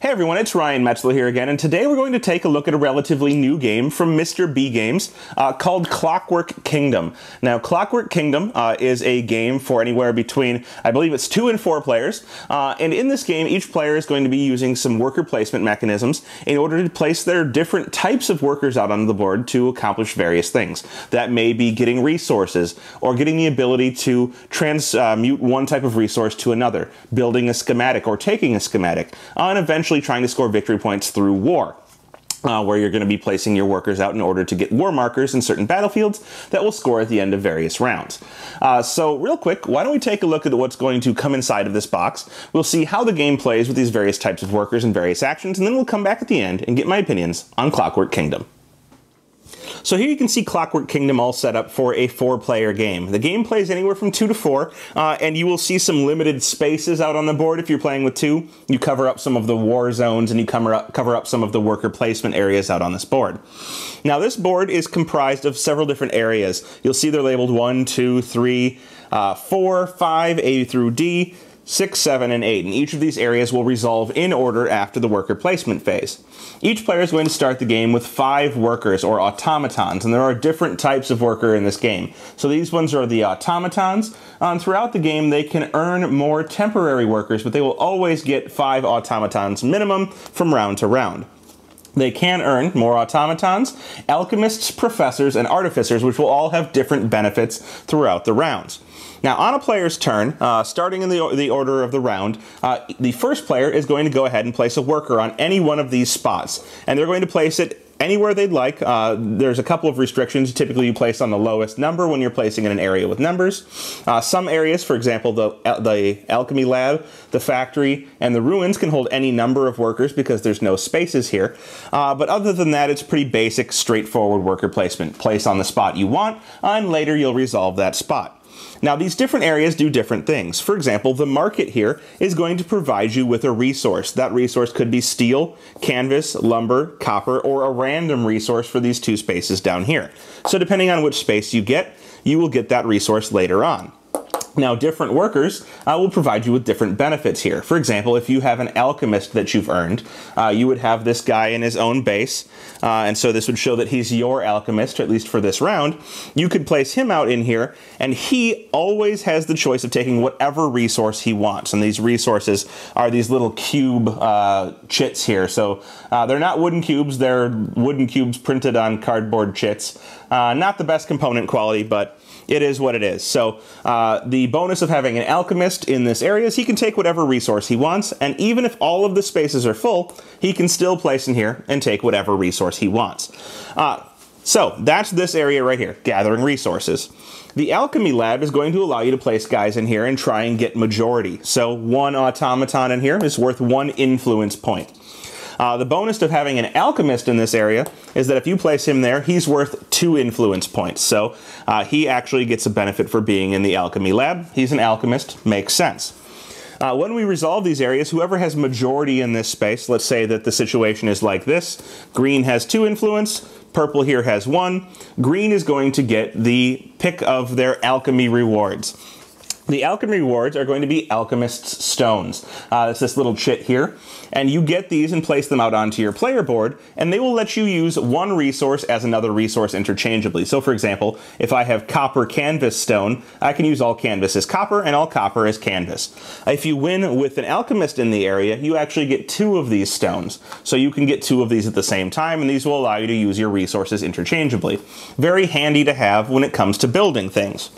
Hey everyone, it's Ryan Metzler here again, and today we're going to take a look at a relatively new game from Mr. B Games called Clockwork Kingdom. Now, Clockwork Kingdom is a game for anywhere between, I believe it's 2 and 4 players, and in this game, each player is going to be using some worker placement mechanisms in order to place their different types of workers out on the board to accomplish various things. That may be getting resources, or getting the ability to transmute one type of resource to another, building a schematic or taking a schematic, and eventually trying to score victory points through war, where you're going to be placing your workers out in order to get war markers in certain battlefields that will score at the end of various rounds. So real quick, why don't we take a look at what's going to come inside of this box. We'll see how the game plays with these various types of workers and various actions, and then we'll come back at the end and get my opinions on Clockwork Kingdom. So here you can see Clockwork Kingdom all set up for a 4-player game. The game plays anywhere from 2 to 4, and you will see some limited spaces out on the board if you're playing with 2. You cover up some of the war zones, and you cover up some of the worker placement areas out on this board. Now this board is comprised of several different areas. You'll see they're labeled 1, 2, 3, 4, 5, A through D, 6, 7, and 8, and each of these areas will resolve in order after the worker placement phase. Each player is going to start the game with 5 workers, or automatons, and there are different types of worker in this game. So these ones are the automatons, and throughout the game they can earn more temporary workers, but they will always get 5 automatons minimum from round to round. They can earn more automatons, alchemists, professors, and artificers, which will all have different benefits throughout the rounds. Now, on a player's turn, starting in the order of the round, the first player is going to go ahead and place a worker on any one of these spots, and they're going to place it anywhere they'd like. There's a couple of restrictions. Typically, you place on the lowest number when you're placing in an area with numbers. Some areas, for example, the Alchemy Lab, the factory, and the ruins can hold any number of workers because there's no spaces here. But other than that, it's pretty basic, straightforward worker placement. Place on the spot you want, and later you'll resolve that spot. Now, these different areas do different things. For example, the market here is going to provide you with a resource. That resource could be steel, canvas, lumber, copper, or a random resource for these 2 spaces down here. So depending on which space you get, you will get that resource later on. Now, different workers will provide you with different benefits here. For example, if you have an alchemist that you've earned, you would have this guy in his own base, and so this would show that he's your alchemist, at least for this round. You could place him out in here, and he always has the choice of taking whatever resource he wants, and these resources are these little cube chits here. So they're not wooden cubes, they're wooden cubes printed on cardboard chits. Not the best component quality, but it is what it is. So the bonus of having an alchemist in this area is he can take whatever resource he wants, and even if all of the spaces are full, he can still place in here and take whatever resource he wants. So that's this area right here, gathering resources. The Alchemy Lab is going to allow you to place guys in here and try and get majority. So 1 automaton in here is worth 1 influence point. The bonus of having an alchemist in this area is that if you place him there, he's worth 2 influence points. So he actually gets a benefit for being in the Alchemy Lab. He's an alchemist, makes sense. When we resolve these areas, whoever has majority in this space, let's say that the situation is like this. Green has 2 influence, purple here has 1. Green is going to get the pick of their alchemy rewards. The alchemy rewards are going to be alchemist's stones. It's this little chit here, and you get these and place them out onto your player board, and they will let you use one resource as another resource interchangeably. So for example, if I have copper canvas stone, I can use all canvas as copper and all copper as canvas. If you win with an alchemist in the area, you actually get 2 of these stones. So you can get 2 of these at the same time, and these will allow you to use your resources interchangeably. Very handy to have when it comes to building things.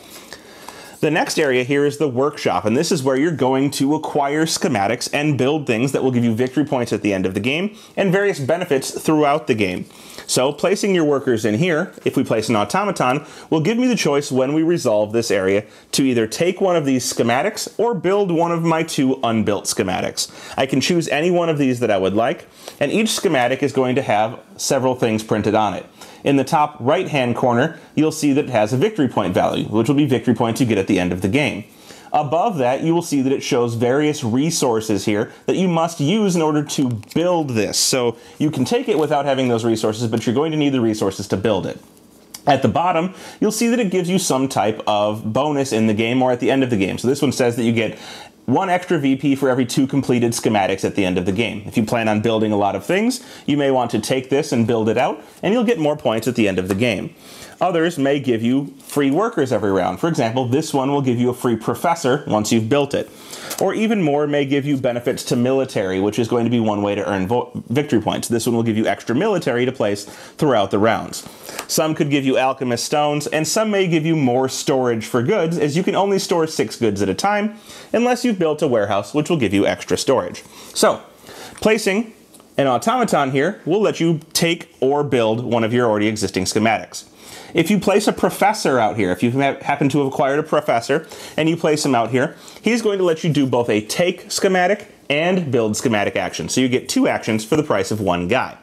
The next area here is the workshop, and this is where you're going to acquire schematics and build things that will give you victory points at the end of the game and various benefits throughout the game. So placing your workers in here, if we place an automaton, will give me the choice when we resolve this area to either take one of these schematics or build one of my 2 unbuilt schematics. I can choose any one of these that I would like, and each schematic is going to have several things printed on it. In the top right-hand corner, you'll see that it has a victory point value, which will be victory points you get at the end of the game. Above that, you will see that it shows various resources here that you must use in order to build this. So you can take it without having those resources, but you're going to need the resources to build it. At the bottom, you'll see that it gives you some type of bonus in the game or at the end of the game. So this one says that you get 1 extra VP for every 2 completed schematics at the end of the game. If you plan on building a lot of things, you may want to take this and build it out, and you'll get more points at the end of the game. Others may give you free workers every round. For example, this one will give you a free professor once you've built it. Or even more may give you benefits to military, which is going to be one way to earn victory points. This one will give you extra military to place throughout the rounds. Some could give you alchemist stones, and some may give you more storage for goods, as you can only store 6 goods at a time, unless you've built a warehouse, which will give you extra storage. So, placing an automaton here will let you take or build one of your already existing schematics. If you place a professor out here, if you happen to have acquired a professor and you place him out here, he's going to let you do both a take schematic and build schematic action. So you get 2 actions for the price of 1 guy.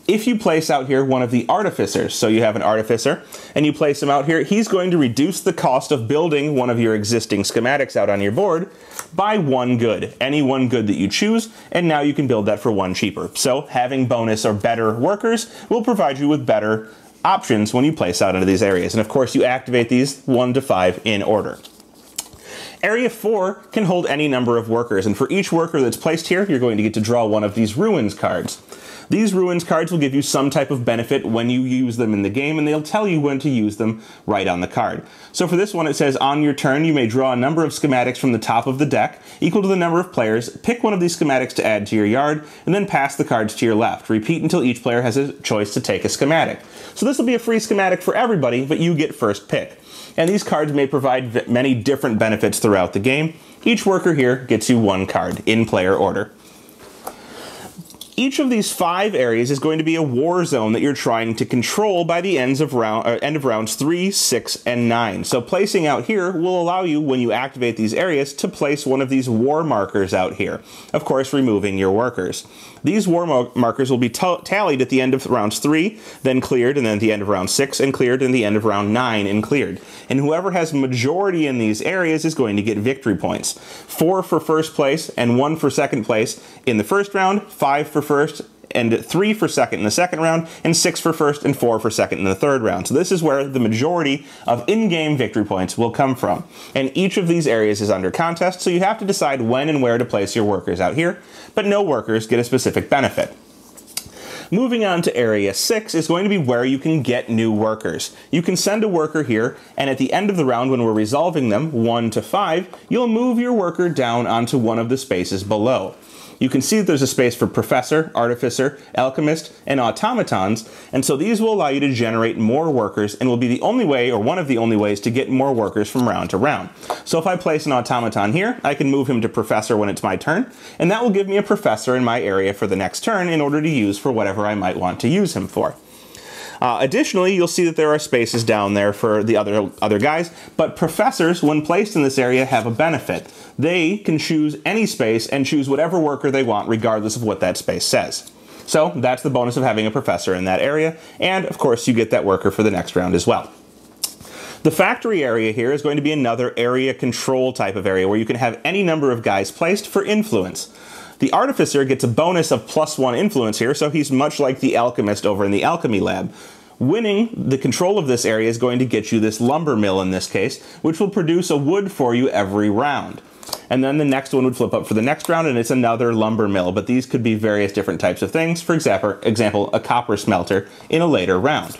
If you place out here one of the artificers, so you have an artificer, and you place him out here, he's going to reduce the cost of building one of your existing schematics out on your board by 1 good, any 1 good that you choose, and now you can build that for 1 cheaper. So having bonus or better workers will provide you with better options when you place out into these areas. And of course you activate these 1 to 5 in order. Area 4 can hold any number of workers, and for each worker that's placed here, you're going to get to draw one of these ruins cards. These ruins cards will give you some type of benefit when you use them in the game, and they'll tell you when to use them right on the card. So for this one, it says, on your turn, you may draw a number of schematics from the top of the deck, equal to the number of players. Pick one of these schematics to add to your yard, and then pass the cards to your left. Repeat until each player has a choice to take a schematic. So this will be a free schematic for everybody, but you get first pick. And these cards may provide many different benefits throughout the game. Each worker here gets you 1 card in player order. Each of these 5 areas is going to be a war zone that you're trying to control by the end of rounds 3, 6, and 9. So placing out here will allow you, when you activate these areas, to place one of these war markers out here. Of course, removing your workers. These war markers will be tallied at the end of rounds 3, then cleared, and then at the end of round 6 and cleared, and the end of round 9 and cleared. And whoever has majority in these areas is going to get victory points. 4 for first place and 1 for second place in the first round, 5 for first and 3 for second in the second round, and 6 for first and 4 for second in the third round. So this is where the majority of in-game victory points will come from. And each of these areas is under contest, so you have to decide when and where to place your workers out here, but no workers get a specific benefit. Moving on to Area 6 is going to be where you can get new workers. You can send a worker here, and at the end of the round when we're resolving them, 1 to 5, you'll move your worker down onto one of the spaces below. You can see that there's a space for Professor, Artificer, Alchemist, and Automatons, and so these will allow you to generate more workers and will be the only way, or one of the only ways, to get more workers from round to round. So if I place an Automaton here, I can move him to Professor when it's my turn, and that will give me a Professor in my area for the next turn in order to use for whatever I might want to use him for. Additionally, you'll see that there are spaces down there for the other guys, but professors, when placed in this area, have a benefit. They can choose any space and choose whatever worker they want, regardless of what that space says. So that's the bonus of having a professor in that area, and of course you get that worker for the next round as well. The factory area here is going to be another area control type of area where you can have any number of guys placed for influence. The Artificer gets a bonus of +1 influence here, so he's much like the Alchemist over in the Alchemy Lab. Winning the control of this area is going to get you this lumber mill in this case, which will produce a wood for you every round. And then the next one would flip up for the next round, and it's another lumber mill, but these could be various different types of things. For example, a copper smelter in a later round.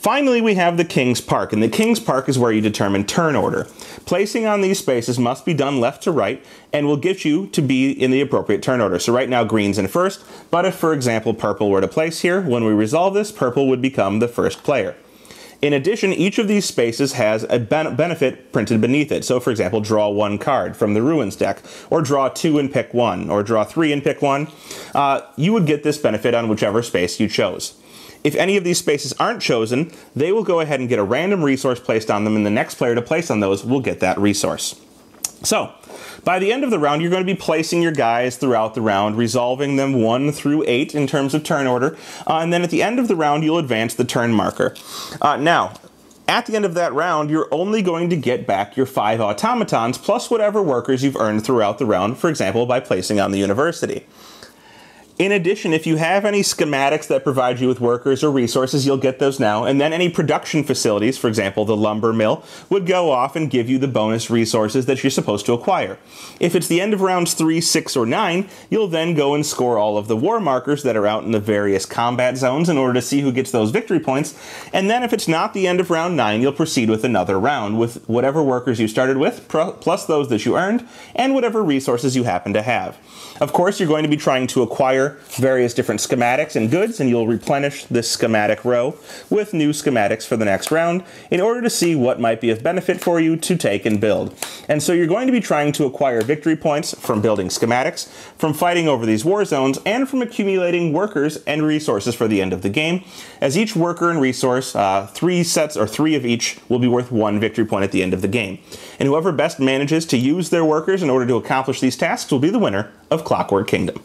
Finally, we have the King's Park, and the King's Park is where you determine turn order. Placing on these spaces must be done left to right and will get you to be in the appropriate turn order. So right now green's in first, but if, for example, purple were to place here, when we resolve this, purple would become the first player. In addition, each of these spaces has a benefit printed beneath it. So, for example, draw 1 card from the Ruins deck, or draw 2 and pick 1, or draw 3 and pick 1. You would get this benefit on whichever space you chose. If any of these spaces aren't chosen, they will go ahead and get a random resource placed on them, and the next player to place on those will get that resource. So, by the end of the round, you're going to be placing your guys throughout the round, resolving them 1 through 8 in terms of turn order, and then at the end of the round, you'll advance the turn marker. Now, at the end of that round, you're only going to get back your 5 automatons plus whatever workers you've earned throughout the round, for example, by placing on the university. In addition, if you have any schematics that provide you with workers or resources, you'll get those now, and then any production facilities, for example, the lumber mill, would go off and give you the bonus resources that you're supposed to acquire. If it's the end of rounds 3, 6, or 9, you'll then go and score all of the war markers that are out in the various combat zones in order to see who gets those victory points, and then if it's not the end of round 9, you'll proceed with another round with whatever workers you started with, plus those that you earned, and whatever resources you happen to have. Of course, you're going to be trying to acquire various different schematics and goods, and you'll replenish this schematic row with new schematics for the next round in order to see what might be of benefit for you to take and build. And so you're going to be trying to acquire victory points from building schematics, from fighting over these war zones, and from accumulating workers and resources for the end of the game, as each worker and resource, 3 sets or 3 of each, will be worth 1 victory point at the end of the game. And whoever best manages to use their workers in order to accomplish these tasks will be the winner of Clockwork Kingdom.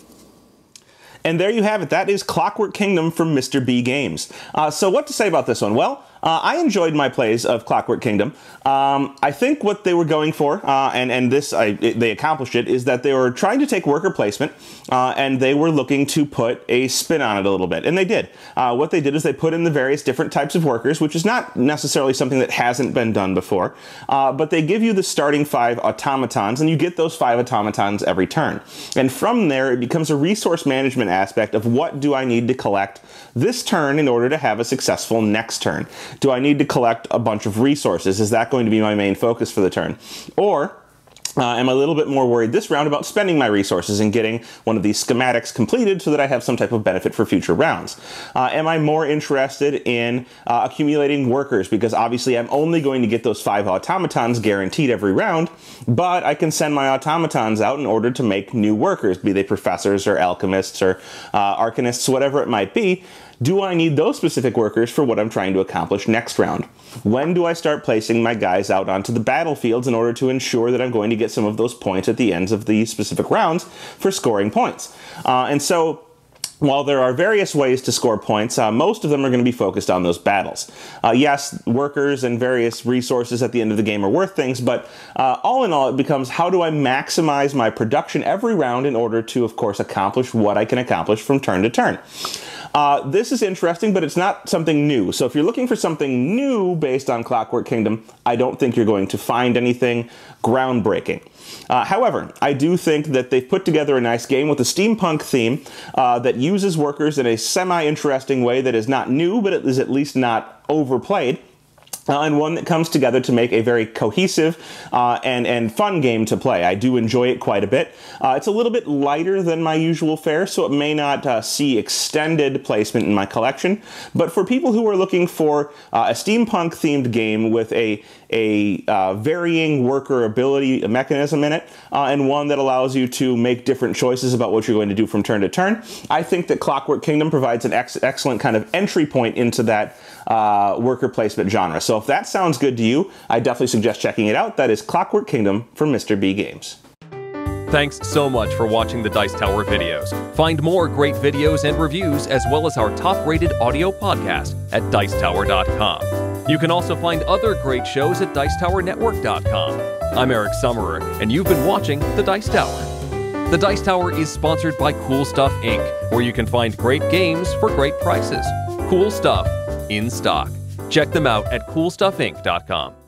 And there you have it. That is Clockwork Kingdom from Mr. B Games. So what to say about this one? Well, I enjoyed my plays of Clockwork Kingdom. I think what they were going for, they accomplished it, is that they were trying to take worker placement, and they were looking to put a spin on it a little bit, and they did. What they did is they put in the various different types of workers, which is not necessarily something that hasn't been done before, but they give you the starting 5 automatons, and you get those 5 automatons every turn. And from there, it becomes a resource management aspect of what do I need to collect this turn in order to have a successful next turn. Do I need to collect a bunch of resources? Is that going to be my main focus for the turn? Or am I a little bit more worried this round about spending my resources and getting one of these schematics completed so that I have some type of benefit for future rounds? Am I more interested in accumulating workers? Because obviously I'm only going to get those 5 automatons guaranteed every round, but I can send my automatons out in order to make new workers, be they professors or alchemists or arcanists, whatever it might be. Do I need those specific workers for what I'm trying to accomplish next round? When do I start placing my guys out onto the battlefields in order to ensure that I'm going to get some of those points at the ends of the specific rounds for scoring points? And so, while there are various ways to score points, most of them are going to be focused on those battles. Yes, workers and various resources at the end of the game are worth things, but all in all, it becomes how do I maximize my production every round in order to, of course, accomplish what I can accomplish from turn to turn. This is interesting, but it's not something new. So if you're looking for something new based on Clockwork Kingdom, I don't think you're going to find anything groundbreaking. However, I do think that they've put together a nice game with a steampunk theme that uses workers in a semi-interesting way that is not new, but it is at least not overplayed. And one that comes together to make a very cohesive and fun game to play. I do enjoy it quite a bit. It's a little bit lighter than my usual fare, so it may not see extended placement in my collection. But for people who are looking for a steampunk-themed game with a varying worker ability mechanism in it, and one that allows you to make different choices about what you're going to do from turn to turn, I think that Clockwork Kingdom provides an excellent kind of entry point into that worker placement genre. So if that sounds good to you, I definitely suggest checking it out. That is Clockwork Kingdom from Mr. B Games. Thanks so much for watching the Dice Tower videos. Find more great videos and reviews, as well as our top-rated audio podcast at Dicetower.com. You can also find other great shows at Dicetowernetwork.com. I'm Eric Summerer, and you've been watching The Dice Tower. The Dice Tower is sponsored by Cool Stuff Inc., where you can find great games for great prices. Cool stuff in stock. Check them out at CoolStuffInc.com.